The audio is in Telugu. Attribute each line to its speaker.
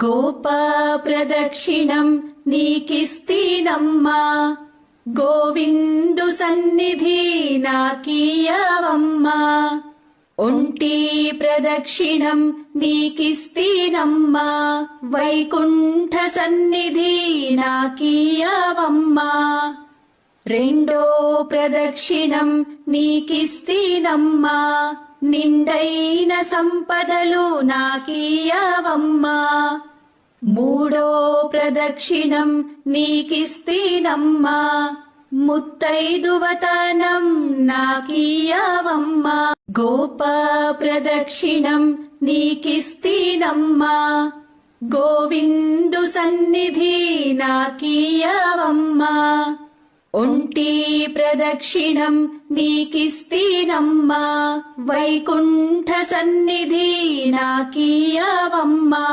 Speaker 1: గోపా ప్రదక్షిణం నీకిస్తీనమ్మా, గోవిందు సన్నిధి నాకీయవమ్మా. ఒంటి ప్రదక్షిణం నీకిస్తీనమ్మా, వైకుంఠ సన్నిధి నాకీయవమ్మా. రెండో ప్రదక్షిణం నీకిస్తీనమ్మా, నిండైన సంపదలు నాకీయవమ్మా. మూడో ప్రదక్షిణం నీకిస్తీనమ్మా, ముత్తైదువతనం నాకీయవమ్మా. గోపా ప్రదక్షిణం నీకిస్తీనమ్మా, గోవిందు సన్నిధి నాకీయవమ్మా. ఒంటి ప్రదక్షిణం నీకిస్తీనమ్మా, వైకుంఠ సన్నిధి నాకీయవమ్మా.